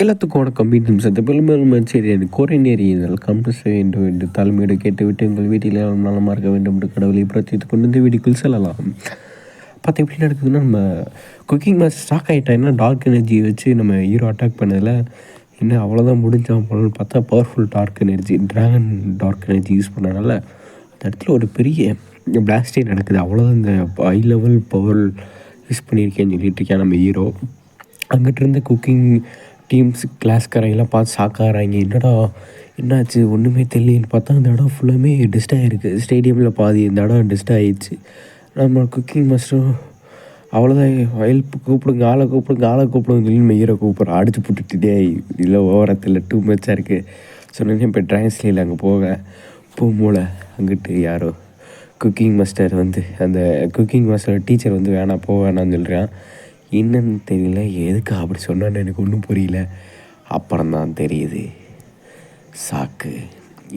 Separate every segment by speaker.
Speaker 1: எல்லாத்துக்கும் வணக்கம். மீண்டும் சரி கோரினேரி கம்பல்சரி என்று தலைமையோடு கேட்டுவிட்டு உங்கள் வீட்டில் நலமாக இருக்க வேண்டும் என்று கடவுளை பிரார்த்தித்துக் கொண்டு இந்த வீட்டுக்குள் செல்லலாம். பார்த்து எப்படி நடக்குதுன்னா, நம்ம குக்கிங் மாஸ்டர் ஸ்டாக் ஆகிட்டா என்ன டார்க் எனர்ஜி வச்சு நம்ம ஹீரோ அட்டாக் பண்ணதில் என்ன அவ்வளோதான் முடிஞ்சான் போலன்னு பார்த்தா powerful dark energy dragon dark energy use பண்ணனால அந்த இடத்துல ஒரு பெரிய பிளாஸ்டே நடக்குது. அவ்வளோதான் இந்த ஹை லெவல் பவர் யூஸ் பண்ணியிருக்கேன்னு சொல்லிட்டு இருக்கேன் நம்ம ஹீரோ. அங்கிட்டு இருந்த குக்கிங் டீம்ஸ் கிளாஸ்காரையெல்லாம் பார்த்து ஷாக்காகிறாங்க. என்னடா என்னாச்சு ஒன்றுமே தெரியலன்னு பார்த்தா அந்த இடம் ஃபுல்லாமே டெஸ்ட் ஆகிருக்கு. ஸ்டேடியமில் பாதி இந்த இடம் டெஸ்ட் ஆகிடுச்சு. நம்ம குக்கிங் மாஸ்டரும் அவ்வளோதான் ஹெல்ப் கூப்பிடுங்க, ஆளை கூப்பிடுங்க சொல்லி நம்ம ஹீரோ கூப்பிட்றோம். அடிச்சு போட்டுட்டே இல்லை ஓரத்தில் டூ மேட்சாக இருக்குது சொன்னேன். இப்போ ட்ரான்ஸ்லேயில் அங்கே போகல அங்கிட்டு யாரோ குக்கிங் மாஸ்டர் அந்த குக்கிங் மாஸ்டர் டீச்சர் வேணான்னு சொல்கிறான். என்னன்னு தெரியல, எதுக்கு அப்படி சொன்னான்னு எனக்கு ஒன்றும் புரியல. அப்புறம்தான் தெரியுது சாக்கு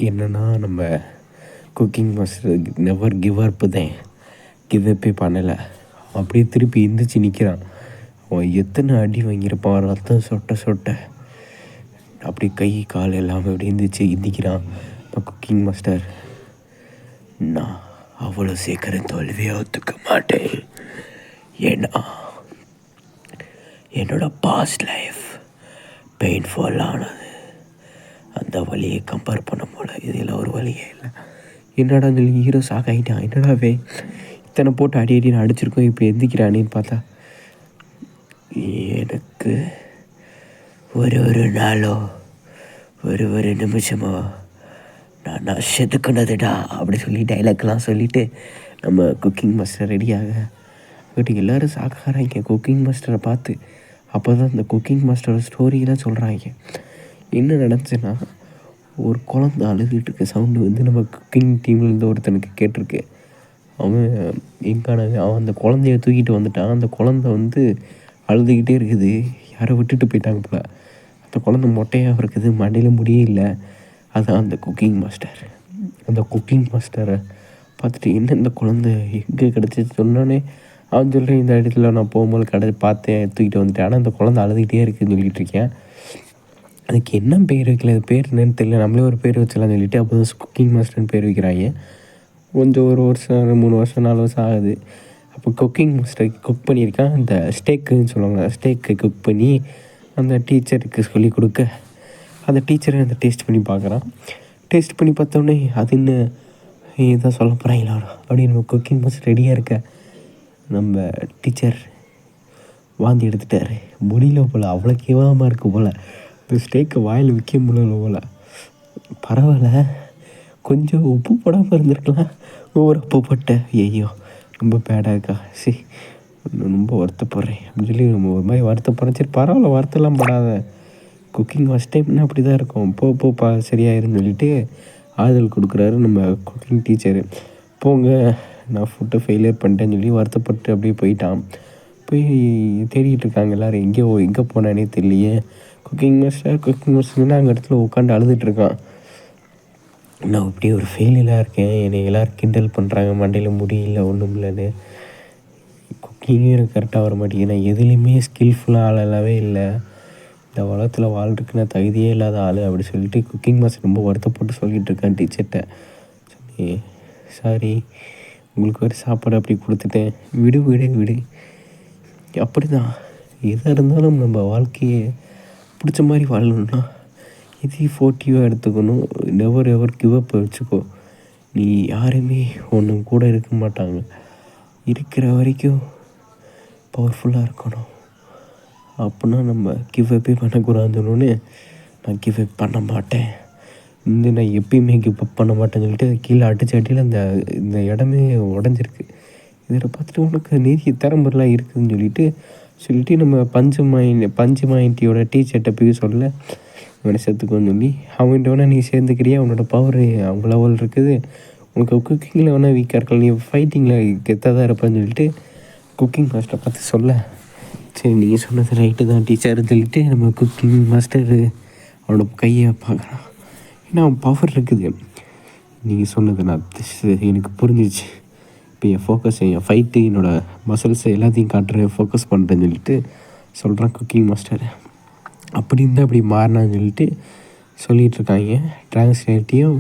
Speaker 1: என்னென்னா, நம்ம குக்கிங் மாஸ்டர் நெவர் கிவ் அப்பே பண்ணலை. அப்படியே திருப்பி எந்திரிச்சு நிற்கிறான். அவன் எத்தனை அடி வாங்கியிருப்பான், ரத்தம் சொட்ட அப்படி கை கால் எல்லாமே அப்படி எந்திரிச்சு நிற்கிறான். இப்போ குக்கிங் மாஸ்டர், நான் அவ்வளோ சீக்கிரம் தோல்வியை ஒத்துக்க மாட்டேன். ஏன்னா என்னோடய பாஸ்ட் லைஃப் பெயின்ஃபுல்லானது. அந்த வழியை கம்பேர் பண்ண போல இதில் ஒரு வழியே இல்லை. என்னடா சொல்லி ஹீரோ ஷாக் ஆகிட்டான். என்னடாவே இத்தனை போட்டு அடின்னு அடிச்சிருக்கோம், இப்போ எந்திக்கிறானேன்னு பார்த்தா எனக்கு ஒரு நாளோ ஒரு நிமிஷமோ நான் செதுக்குனதுடா அப்படி சொல்லி டைலாக்லாம் சொல்லிவிட்டு நம்ம குக்கிங் மாஸ்டர் ரெடியாக வீட்டுக்கு எல்லோரும் சாக்காராங்க குக்கிங் மாஸ்டரை பார்த்து. அப்போ தான் இந்த குக்கிங் மாஸ்டரோட ஸ்டோரியெலாம் சொல்கிறாங்க. என்ன நடந்துச்சுன்னா, ஒரு குழந்த அழுதுகிட்டு இருக்க சவுண்டு நம்ம குக்கிங் டீம்லேருந்து ஒருத்தனுக்கு கேட்டிருக்கு. அவன் அவன் அந்த குழந்தைய தூக்கிட்டு வந்துட்டான். அந்த குழந்த அழுதுகிட்டே இருக்குது. யாரோ விட்டுட்டு போயிட்டாங்க போல். அந்த குழந்த மொட்டையாக இருக்குது, மண்டையில் முடியே இல்லை. அதுதான் அந்த குக்கிங் மாஸ்டர். அந்த குக்கிங் மாஸ்டரை பார்த்துட்டு என்ன இந்த குழந்தை எங்கே கிடச்சிச்சு சொன்னானே அவன் சொல்கிறேன், இந்த இடத்துல நான் போகும்போது பார்த்தேன், தூக்கிட்டு வந்துட்டேன். ஆனால் அந்த குழந்தை அழுதுகிட்டே இருக்குதுன்னு சொல்லிகிட்டு இருக்கேன். அதுக்கு என்ன பேர் வைக்கல, அது பேர் என்னன்னு தெரியல, நம்மளே ஒரு பேர் வச்சலாம்னு சொல்லிட்டு அப்போ தான் குக்கிங் மாஸ்டர்னு பேர் வைக்கிறாங்க. கொஞ்சம் 1 வருஷம் 3 வருஷம் 4 வருஷம் ஆகுது. அப்போ குக்கிங் மாஸ்டருக்கு குக் பண்ணியிருக்கான். அந்த ஸ்டேக்குன்னு சொல்லுவாங்க, ஸ்டேக்கை குக் பண்ணி அந்த டீச்சருக்கு சொல்லிக் கொடுக்க அந்த டீச்சரை அந்த டேஸ்ட் பண்ணி பார்க்குறான். டேஸ்ட் பண்ணி பார்த்தோன்னே அது இன்னும் இதான் சொல்ல போகிறாங்களா அப்படின்னு நம்ம குக்கிங் மாஸ்டர் ரெடியாக இருக்க நம்ம டீச்சர் வாந்தி எடுத்துட்டார். முடியல போல், அவ்வளோ கேவலமாக இருக்குது போல். இந்த ஸ்டேக்கை வாயில் விற்க முடியல போல். பரவாயில்ல, கொஞ்சம் உப்பு போடாமல் இருந்திருக்கலாம். ஒவ்வொரு உப்பு போட்டேன், ஐயோ ரொம்ப பேடாக்கா, சரி ரொம்ப வருத்தப்படுறேன் அப்படின்னு சொல்லி நம்ம ஒரு மாதிரி வருத்தப்படுறேன். சரி பரவாயில்ல, வருத்தம்லாம் படாத, குக்கிங் ஃபஸ்ட் டைம்னா அப்படி தான் இருக்கும், போப்பா சரியாயிருன்னு சொல்லிட்டு ஆறுதல் கொடுக்குறாரு நம்ம குக்கிங் டீச்சரு. போங்க, நான் ஃபுட்டை ஃபெயிலியர் பண்ணிட்டேன்னு சொல்லி வருத்தப்பட்டு அப்படியே போயிட்டான். போய் தேடிகிட்டு இருக்காங்க எல்லோரும், எங்கே போனானே தெரியலையே. குக்கிங் மாஸ்டர்னா அங்கே இடத்துல உட்காந்து அழுதுகிட்ருக்கான். நான் அப்படியே ஒரு ஃபெயிலியராக இருக்கேன், என்னை எல்லோரும் கிண்டல் பண்ணுறாங்க, மண்டையில் முடியல ஒன்றும் இல்லைன்னு. குக்கிங்கும் எனக்கு கரெக்டாக வர மாட்டேங்குது, நான் எதுலேயுமே ஸ்கில்ஃபுல்லாக ஆளவே இல்லை, இந்த உலகத்தில் வாழ்றதுக்கு நான் தகுதியே இல்லாத ஆள் அப்படி சொல்லிட்டு குக்கிங் மாஸ்டர் ரொம்ப வருத்தப்பட்டு சொல்லிகிட்டு இருக்கேன் டீச்சர்கிட்ட. சரி சாரி, உங்களுக்கு ஒரு சாப்பாடு அப்படி கொடுத்துட்டேன், விடு. அப்படி தான் எதாக இருந்தாலும் நம்ம வாழ்க்கையை பிடிச்ச மாதிரி வாழணும்னா இது ஃபோர்ட்டிவாக எடுத்துக்கணும். நெவர் எவர் கிவ் அப் வச்சுக்கோ. நீ யாருமே ஒன்று கூட இருக்க மாட்டாங்க, இருக்கிற வரைக்கும் பவர்ஃபுல்லாக இருக்கணும். அப்படின்னா நம்ம கிவ் அப்பே பண்ணக்கூடாதுன்னு நான் கிவ் அப் பண்ண மாட்டேன், நான் எப்பயுமே கிவ் அப் பண்ண மாட்டேன்னு சொல்லிட்டு கீழே அடியில் இந்த இடமே உடஞ்சிருக்கு. இதில் பார்த்துட்டு உனக்கு நிறைய திறம்பெல்லாம் இருக்குதுன்னு சொல்லிட்டு நம்ம பஞ்சு மாயின்ட்டியோட டீச்சர்கிட்ட போய் சொல்ல, இவனை சேர்த்துக்கோன்னு சொல்லி அவன்கிட்ட வேணால் நீ சேர்ந்துக்கிறியா, உன்னோட பவர் அவங்க லெவல் இருக்குது, உனக்கு குக்கிங்கில் வேணால் வீக்காக இருக்கலாம், நீ ஃபைட்டிங்கில் கெத்தாக தான் இருப்பான்னு சொல்லிட்டு குக்கிங் மாஸ்டரை பார்த்து சொல்ல, சரி நீங்கள் சொன்னது ரைட்டு தான் டீச்சர்னு சொல்லிட்டு நம்ம குக்கிங் மாஸ்டர் அவனோட கையை பார்க்குறான். ஏன்னா அவன் பவர் இருக்குது. நீங்கள் சொன்னது எனக்கு புரிஞ்சிச்சு. இப்போ என் ஃபோக்கஸ் என் ஃபைட்டு என்னோடய மசில்ஸை எல்லாத்தையும் காட்டுறேன், ஃபோக்கஸ் பண்ணுறேன்னு சொல்லிட்டு சொல்கிறான் குக்கிங் மாஸ்டர்.
Speaker 2: அப்படி இருந்தால் அப்படி மாறினான்னு சொல்லிட்டு சொல்லிகிட்ருக்காங்க. ட்ரான்ஸ்லேட்டையும்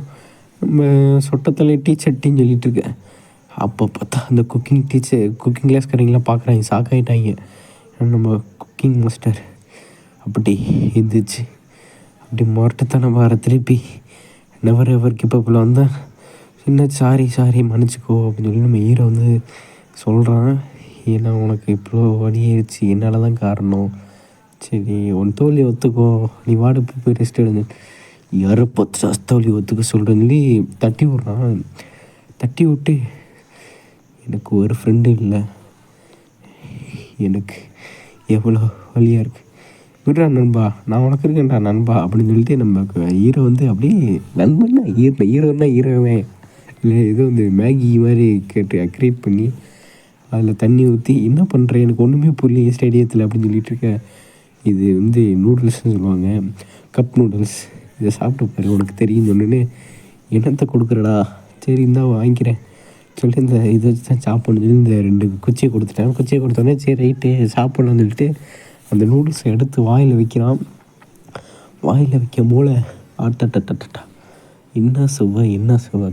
Speaker 2: நம்ம சொட்டத்தலை டீச்சர்ட்டையும் சொல்லிகிட்ருக்கேன். அப்போ பார்த்தா அந்த குக்கிங் கிளாஸ்காரங்களாம் பார்க்குறாங்க, ஷாக்காயிட்டாங்க. நம்ம குக்கிங் மாஸ்டர் அப்படி இருந்துச்சு. அப்படி முரட்டுத்தனம் வர திருப்பி நெவர் எவர் கிப்பப்பில் வந்தால் சின்ன சாரி மன்னிச்சிக்கோ அப்படின்னு சொல்லி நம்ம ஹீரோ வந்து சொல்கிறான். ஏன்னா உனக்கு இவ்வளோ வழியாயிடுச்சு, என்னால் தான் காரணம். சரி உன் தோல்வி ஒத்துக்கோ, நீ வாடு போய் ரெஸ்ட் எடுங்க. யாரை பார்த்து தோல்வி ஒத்துக்க சொல்கிறேன்னு சொல்லி தட்டி விட்றான். தட்டி விட்டு எனக்கு ஒரு ஃப்ரெண்டு இல்லை, எனக்கு எவ்வளோ வழியாக இருக்குது, விட்றா நண்பா, நான் உனக்கு இருக்கேன்டா நண்பா அப்படின்னு சொல்லிட்டு நம்ம ஹீரோ வந்து அப்படியே நண்பன்னா ஹீரோன்னா ஹீரோவே இல்லை, ஏதோ வந்து மேகி மாதிரி க்ரியேட் பண்ணி அதில் தண்ணி ஊற்றி என்ன பண்ணுறேன் எனக்கு ஒன்றுமே புரியல ஸ்டேடியத்தில் அப்படின்னு சொல்லிகிட்ருக்கேன். இது வந்து நூடுல்ஸ்னு சொல்லுவாங்க, கப் நூடுல்ஸ், இதை சாப்பிட்டு பாரு உனக்கு தெரியும் சொன்னேன்னு. என்னத்தை கொடுக்குறடா, சரி இருந்தால் வாங்கிக்கிறேன் சொல்லிட்டு இந்த இதை வச்சு தான் சாப்பிட்ணுன்னு சொல்லி இந்த 2 குச்சியை கொடுத்துட்டேன். குச்சியை கொடுத்தோடனே சரி ரைட்டு சாப்பிட்லான்னு சொல்லிட்டு அந்த நூடுல்ஸை எடுத்து வாயில் வைக்கிறான். வாயில் வைக்கும் போல் ஆட்டா என்ன சுவை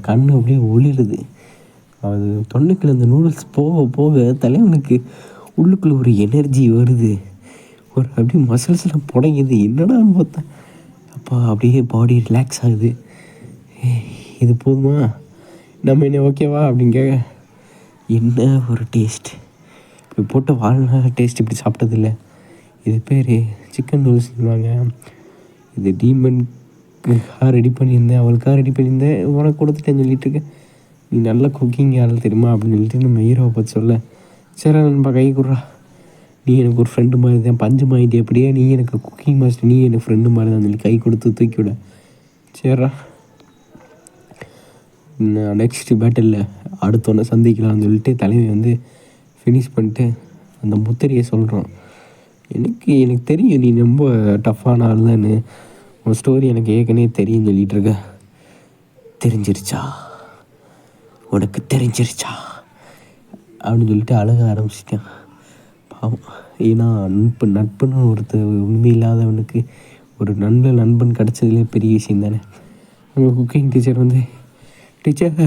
Speaker 2: கண் அப்படியே ஒளிருது. அது தொண்டைக்குள்ள அந்த நூடுல்ஸ் போக போக தலைவனுக்கு உள்ளுக்குள்ளே ஒரு எனர்ஜி வருது, ஒரு அப்படியே மசில்ஸ்லாம் புடையுது. என்னடான்னு பார்த்தேன், அப்பா அப்படியே பாடி ரிலாக்ஸ் ஆகுது. இது போதுமா, நம்ம என்ன ஓகேவா அப்படின்னு கேட்க, என்ன ஒரு டேஸ்ட், இப்போ போட்ட வாழ்நாள் டேஸ்ட் இப்படி சாப்பிட்டதில்ல. இது பேர் சிக்கன் நூடுல்ஸ் சொல்லுவாங்க. இது டீமனுக்காக ரெடி பண்ணியிருந்தேன், அவளுக்காக ரெடி பண்ணியிருந்தேன், உனக்கு கொடுத்துட்டேன்னு சொல்லிட்டுருக்கேன். நீ நல்லா குக்கிங் யாரும் தெரியுமா அப்படின்னு சொல்லிட்டு நம்ம ஹீரோவை பார்த்து சொல்ல, சரி நண்பா கை கொடுறா, நீ எனக்கு ஒரு ஃப்ரெண்டு மாதிரி தான், பஞ்சு மாயிட்டு எப்படியே நீ எனக்கு குக்கிங் மாஸ்டர், நீ எனக்கு ஃப்ரெண்டு மாதிரி தான் சொல்லி கை கொடுத்து தூக்கி விட. சரிடா நெக்ஸ்ட்டு பேட்டிலில் அடுத்தொன்று சந்திக்கலாம்னு சொல்லிட்டு தலைமை வந்து ஃபினிஷ் பண்ணிட்டு அந்த முத்திரையை சொல்கிறான். எனக்கு தெரியும் நீ ரொம்ப டஃப்பான ஆள் தான்னு, உன் ஸ்டோரி எனக்கு ஏற்கனவே தெரியும்னு சொல்லிகிட்ருக்க. தெரிஞ்சிருச்சா, உனக்கு தெரிஞ்சிருச்சா அப்படின்னு சொல்லிட்டு அழுக ஆரம்பிச்சிட்டேன். பாவம், ஏன்னா நட்புன்னு ஒருத்தர் உண்மையில்லாதவனுக்கு ஒரு நல்ல நண்பன் கிடச்சதுலேயே பெரிய விஷயம் தானே. நம்ம குக்கிங் டீச்சர் வந்து, டீச்சர்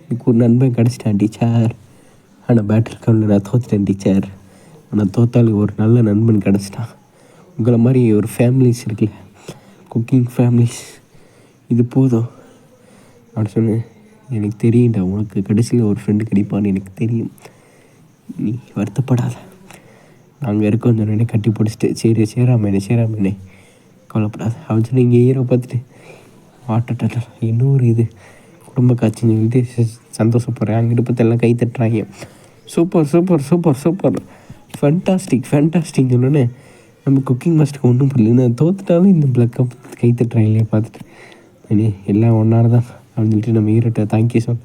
Speaker 2: எனக்கு ஒரு நண்பன் கிடச்சிட்டான் டீச்சர், ஆனால் பேட்டில் கிரவுண்டில் நான் தோத்துட்டேன் டீச்சர், ஆனால் தோத்தாலும் ஒரு நல்ல நண்பன் கிடச்சிட்டான். உங்களை மாதிரி ஒரு ஃபேமிலிஸ் இருக்குல்ல, குக்கிங் ஃபேமிலிஸ், இது போதும் அப்படின்னு சொன்னேன். எனக்கு தெரியும்டா, உனக்கு கடைசியில் ஒரு ஃப்ரெண்டு கிடைப்பான்னு எனக்கு தெரியும், நீ வருத்தப்படாத, நாங்கள் இருக்கோம் சொன்னே கட்டி பிடிச்சிட்டு சரி சேராமேனே கவலைப்படாத அப்படின்னு சொல்லி இங்கே ஹீரோ பார்த்துட்டு வாட்டட்டா இன்னொரு இது குடும்ப காட்சின்னு சொல்லிட்டு சந்தோஷப்படுறேன். அங்கிட்டு பார்த்து எல்லாம் கை தட்டுறாங்க. சூப்பர் ஃபேண்டாஸ்டிக் சொன்னோன்னே நம்ம குக்கிங் மாஸ்டருக்கு ஒன்றும் புரியல, தோத்துட்டாலும் இந்த பிளக்கப் கை தட்டுறாங்களே பார்த்துட்டு எல்லாம் ஒன்றார தான் அப்படின்னு சொல்லிட்டு நம்ம ஹீரோட்ட தேங்க்யூ சொல்.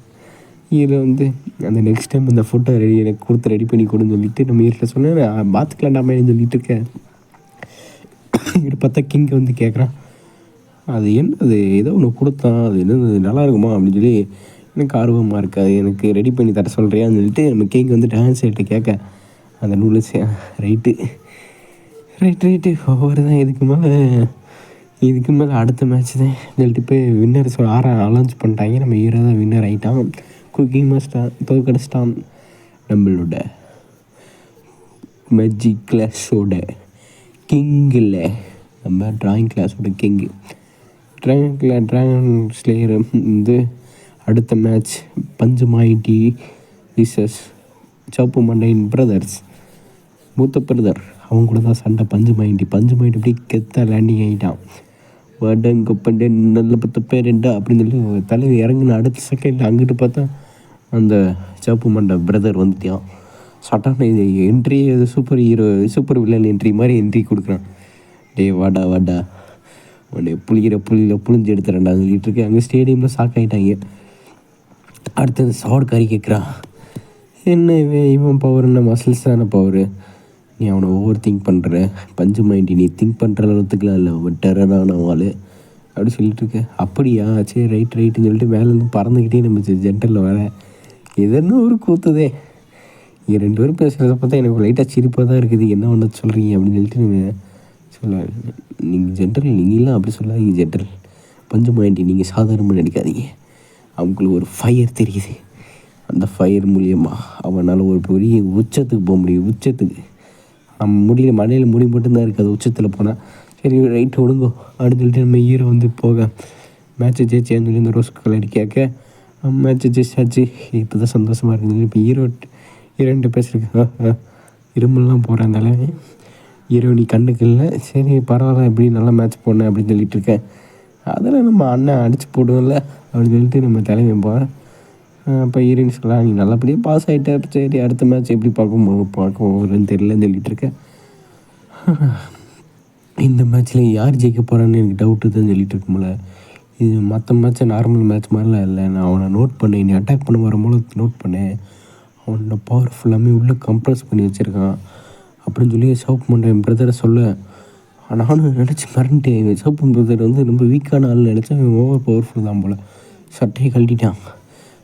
Speaker 2: ஹீரோ வந்து அந்த நெக்ஸ்ட் டைம் அந்த ஃபோட்டோ எனக்கு கொடுத்து ரெடி பண்ணி கொடுன்னு சொல்லிட்டு நம்ம ஹீரோட்ட சொன்னேன், பார்த்துக்கலாண்டாமேன்னு சொல்லிட்டு இருக்கேன். இவர் பார்த்தா கிங்கை வந்து கேட்குறான், அது ஏதோ ஒன்று கொடுத்தான், அது என்னது நல்லா இருக்குமா அப்படின்னு சொல்லி எனக்கு ஆர்வமாக இருக்காது, எனக்கு ரெடி பண்ணி தர சொல்கிறியான்னு சொல்லிட்டு நம்ம கிங் வந்து டான்ஸ் ஆகிட்டு கேட்க, அந்த நூடுல்ஸ் ரைட்டு ஒவ்வொரு தான். இதுக்கு மேலே அடுத்த மேட்ச் தான் சொல்லிட்டு போய் வின்னர் அலௌன்ஸ் பண்ணிட்டாங்க. நம்ம ஹீரோ தான் வின்னர் ஆகிட்டான். குக்கிங் மாஸ்டர் தோக்கடிச்சிட்டான். நம்மளோட மேஜிக் கிளாஸோட கிங்கில் நம்ம ட்ராயிங் கிளாஸோட கிங்கு ட்ராகன் ஸ்லேயர் வந்து அடுத்த மேட்ச் பஞ்சு மாயிட்டி விசஸ் சோப்பு மண்டையின் பிரதர்ஸ், மூத்த பிரதர் அவங்க கூட தான் சண்டை. பஞ்சு மாயிட்டி அப்படி கெத்தாக லேண்டிங் ஆகிட்டான். வடங்கப்பண்டே நல்ல 10 பேருண்டா அப்படின்னு சொல்லி தலைவி இறங்கின அடுத்த செகண்ட் அங்கிட்டு பார்த்தா அந்த சோப்பு மண்டை பிரதர் வந்துட்டான். சட்டான இது என்ட்ரி சூப்பர் வில்லன் என்ட்ரி மாதிரி என்ட்ரி கொடுக்குறான். வாடா உடனே புளியில் புளிஞ்சு எடுத்துறேன்டான்னு சொல்லிட்டு இருக்கு. அங்கே ஸ்டேடியமில் ஷாக் ஆகிட்டாங்க. அடுத்தது சாடு கறி கேட்குறான், என்ன இவன் பவர் என்ன மசில்ஸ் தானே பவர், நீ அவனை ஓவர் திங்க் பண்ணுற, பஞ்சு மைண்டி நீ திங்க் பண்ணுற அளவுக்குலாம் இல்லை, அவன் டெரரான ஆள் அப்படி சொல்லிட்டு இருக்க. அப்படியா சரி ரைட்டுன்னு சொல்லிட்டு மேலேருந்து பறந்துக்கிட்டே நம்ம ஜென்டலில் வர எதுன்னு ஒரு கூத்துதே. இங்கே 2 பேரும் பேசுகிறத பார்த்தா எனக்கு லைட்டாக சிரிப்பாக தான் இருக்குது, என்ன ஒன்று சொல்கிறீங்க அப்படின்னு சொல்லிட்டு நம்ம சொல்ல நீங்கள் ஜென்ரல் நீங்களாம் அப்படி சொல்லாதீங்க ஜென்ரல். பஞ்சு மாண்டி நீங்கள் சாதாரணமாக நினைக்காதீங்க. அவங்களுக்கு ஒரு ஃபயர் தெரியுது. அந்த ஃபயர் மூலியமாக அவனால் ஒரு பெரிய உச்சத்துக்கு போக முடியும். உச்சத்துக்கு நம்ம முடியல, மலையில் முடி மட்டும்தான் இருக்குது. அது உச்சத்தில் போனால் சரி ரைட்டு ஒழுங்கோ அப்படின்னு சொல்லிட்டு நம்ம ஹீரோ வந்து போக மேட்ச்சை ஜெயிச்சேன்னு சொல்லி இந்த ரோஸ் கலர் கேட்க மேட்ச்சை ஜெயிச்சாச்சு, இப்போ தான் சந்தோஷமாக இருக்குது. இப்போ ஹீரோன்ட்டு பேசுகிறதுக்கு இரும்பெல்லாம் போகிறதால ஹீரோ நீ கண்ணுக்கு இல்லை, சரி பரவாயில்ல எப்படி நல்லா மேட்ச் போனேன் அப்படின்னு சொல்லிட்டு இருக்கேன். அதில் நம்ம அண்ணன் அடித்து போடுவோம்ல அப்படின்னு சொல்லிட்டு நம்ம தலைமை போகிறேன். அப்போ ஹீரோயின் சொல்லலாம் நீ நல்லபடியாக பாஸ் ஆகிட்ட, சரி அடுத்த மேட்ச் எப்படி பார்க்க போகிறேன்னு தெரியலன்னு சொல்லிட்டு இருக்கேன். இந்த மேட்ச்சில் யார் ஜெயிக்க போகிறான்னு எனக்கு டவுட்டு தான் சொல்லிட்டு இருக்கும்போல. இது மற்ற மேட்ச்சை நார்மல் மேட்ச் மாதிரிலாம் இல்லை. நான் அவனை நோட் பண்ணேன், நீ அட்டாக் பண்ண வரும்போது நோட் பண்ணேன். அவனோட பவர் ஃபுல்லாமே உள்ளே கம்ப்ரஸ் பண்ணி வச்சுருக்கான் அப்படின்னு சொல்லி சோப் பண்ணுற என் பிரதரை சொல்ல நானும் நினச்சி மறந்துட்டேன். சோப்பு பிரதர் வந்து ரொம்ப வீக்கான ஆள் நினச்சேன். ஓவர் பவர்ஃபுல் தான் போல். சட்டையை கழட்டிட்டான்.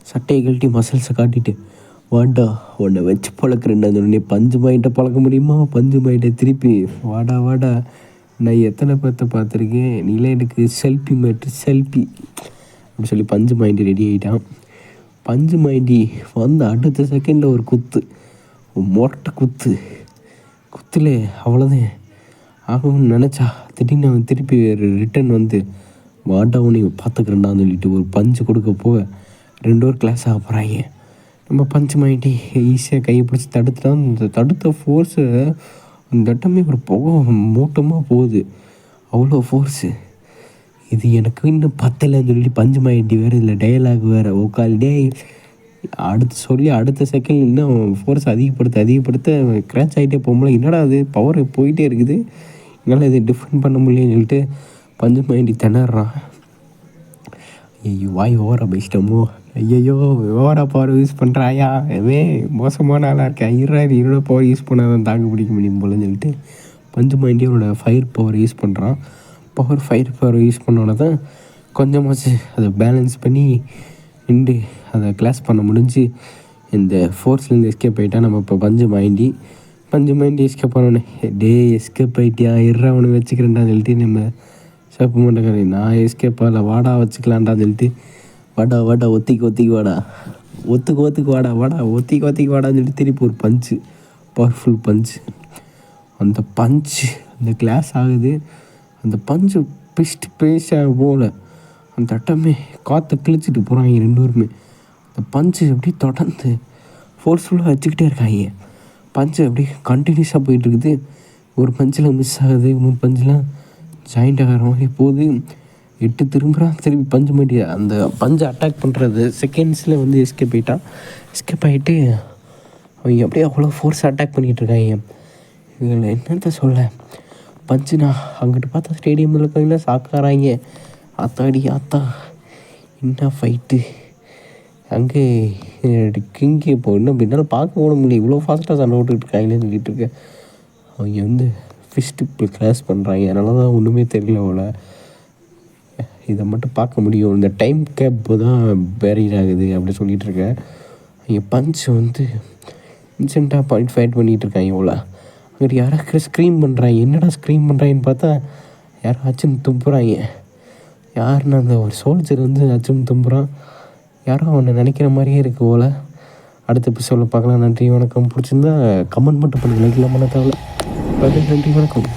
Speaker 2: சட்டையை கழட்டி மசில்ஸை காட்டிட்டு வாடா உன்னை வச்சு பழக்கிறேன். உடனே பஞ்சு மைண்டை பழக்க முடியுமா? பஞ்சு மைண்டை திருப்பி வாடா வாடா, நான் எத்தனை பேர்த்த பார்த்துருக்கேன், நீலாம் எனக்கு செல்ஃபி அப்படி சொல்லி பஞ்சு மைண்டி ரெடி ஆகிட்டான். பஞ்சு மைண்டி வந்து அடுத்த செகண்டில் ஒரு குத்து, மொட்டை குத்துல அவ்வளோதான் ஆகும்னு நினச்சா திடீர்னு அவன் திருப்பி ரிட்டன் வந்து வாடா உன்னை பார்த்துக்கிறேன்டான்னு சொல்லிட்டு ஒரு பஞ்சு கொடுக்க போக 2 பேர் கிளாஸ் ஆக போகிறாங்க. நம்ம பஞ்சு மைண்டி ஈஸியாக கையை பிடிச்சி தடுத்துட்டான். இந்த தடுத்த ஃபோர்ஸு அந்த தட்டமே ஒரு புகை மூட்டமாக போகுது, அவ்வளோ ஃபோர்ஸு. இது எனக்கு இன்னும் பத்தலைன்னு சொல்லி பஞ்சு மைண்டி வேறு இதில் டயலாக் வேறு உக்கால் டே அடுத்த செகண்ட் இன்னும் ஃபோர்ஸ் அதிகப்படுத்த கிராச் ஆகிட்டே போகும்போது என்னடா அது பவர் போயிட்டே இருக்குது, என்னால் இது டிஃபெண்ட் பண்ண முடியலன்னு சொல்லிட்டு பஞ்சு மைண்டி திணறான். ஐயோ வாய் ஓவரா பேசிட்டோமோ, ஐயோ ஓவரா பவர் யூஸ் பண்ணுறாயா, எவே மோசமான ஆளாக இருக்கேன், என்னோட பவர் யூஸ் பண்ணால் தான் தாக்கு பிடிக்க முடியும் போலன்னு சொல்லிட்டு பஞ்சு மைண்டி அவனோட ஃபயர் பவர் யூஸ் பண்ணுறான். ஃபயர் பவர் யூஸ் பண்ணோன்னே தான் கொஞ்சமாச்சு அதை பேலன்ஸ் பண்ணி நின்று அதை கிளாஸ் பண்ண முடிஞ்சு இந்த ஃபோர்ஸ்லேருந்து எஸ்கேப் ஆகிட்டா. நம்ம இப்போ பஞ்சு மைண்டி எஸ்கேப் பண்ணோன்னே எஸ்கேப் ஆகிட்டியா அவனை வச்சுக்கிறேன்டான்னு சொல்லிட்டு நம்ம சேப்பு மாட்டேங்கிறேன். நான் எஸ்கேப் ஆகல, வாடா வச்சுக்கலான்டான்னு சொல்லிட்டு வாடா ஒத்திக்கு வாடா வாடான்னு சொல்லிட்டு திருப்பி ஒரு பஞ்சு, பவர்ஃபுல் பஞ்சு. அந்த பஞ்சு அந்த கிளாஸ் ஆகுது. அந்த பஞ்சு பேஸாக போல் அந்த தட்டமே காற்றை கிழிச்சிட்டு போகிறாங்க 2 பேருமே. அந்த பஞ்சு அப்படியே தொடர்ந்து ஃபோர்ஸ்ஃபுல்லாக வச்சுக்கிட்டே இருக்காங்க. பஞ்சு அப்படியே கண்டினியூஸாக போயிட்டுருக்குது. ஒரு பஞ்சில் மிஸ் ஆகுது, 3 பஞ்செலாம் ஜாயிண்ட் ஆகிற மாதிரி போகுது. 8 திரும்புகிறான். திருப்பி பஞ்சு மாட்டி அந்த பஞ்சை அட்டாக் பண்ணுறது செகண்ட்ஸில் வந்து எஸ்கேப் ஆகிட்டு அவங்க அப்படியே அவ்வளோ ஃபோர்ஸாக அட்டாக் பண்ணிகிட்டு இருக்காங்க. இதில் என்னத்த சொல்ல, பஞ்சுனா அங்கிட்டு பார்த்தா ஸ்டேடியமில் இருக்கவங்கள சாக்காராங்க. ஆத்தா என்ன ஃபைட்டு அங்கே கிங்கி இப்போ இன்னும் பின்னால் பார்க்க கூட முடியல, இவ்வளோ ஃபாஸ்ட்டாக சண்டை விட்டுக்கிட்டு இருக்காங்களேன்னு சொல்லிட்டு இருக்கேன். அவங்க வந்து ஃபிஸ்ட்டு இப்போ கிளாஸ் பண்ணுறாங்க, அதனால தான் ஒன்றுமே தெரியல போல். இதை மட்டும் பார்க்க முடியும். இந்த டைம் கேப் தான் பேரியர் ஆகுது அப்படி சொல்லிகிட்டு இருக்கேன். அவங்க பஞ்சு வந்து இன்சென்ட்டாக ஃபைட் பண்ணிகிட்டு இருக்காங்க இவ்வளோ. அங்கிட்டு யாராவது ஸ்க்ரீம் பண்ணுறாங்க, என்னடா ஸ்க்ரீம் பண்ணுறாங்கன்னு பார்த்தா யாரும் அச்சுன்னு தும்புறாங்க. யாருன்னு அந்த ஒரு சோல்ஜர் வந்து அச்சுன்னு தும்புறான். யாரும் அவனை நினைக்கிற மாதிரியே இருக்கு போல். அடுத்த எபிசோடில் பார்க்கலாம். நன்றி வணக்கம். பிடிச்சிருந்தா கமெண்ட் மட்டும் பண்ணுங்கள், லைக் எல்லாம் பண்ண தேவை. நன்றி வணக்கம்.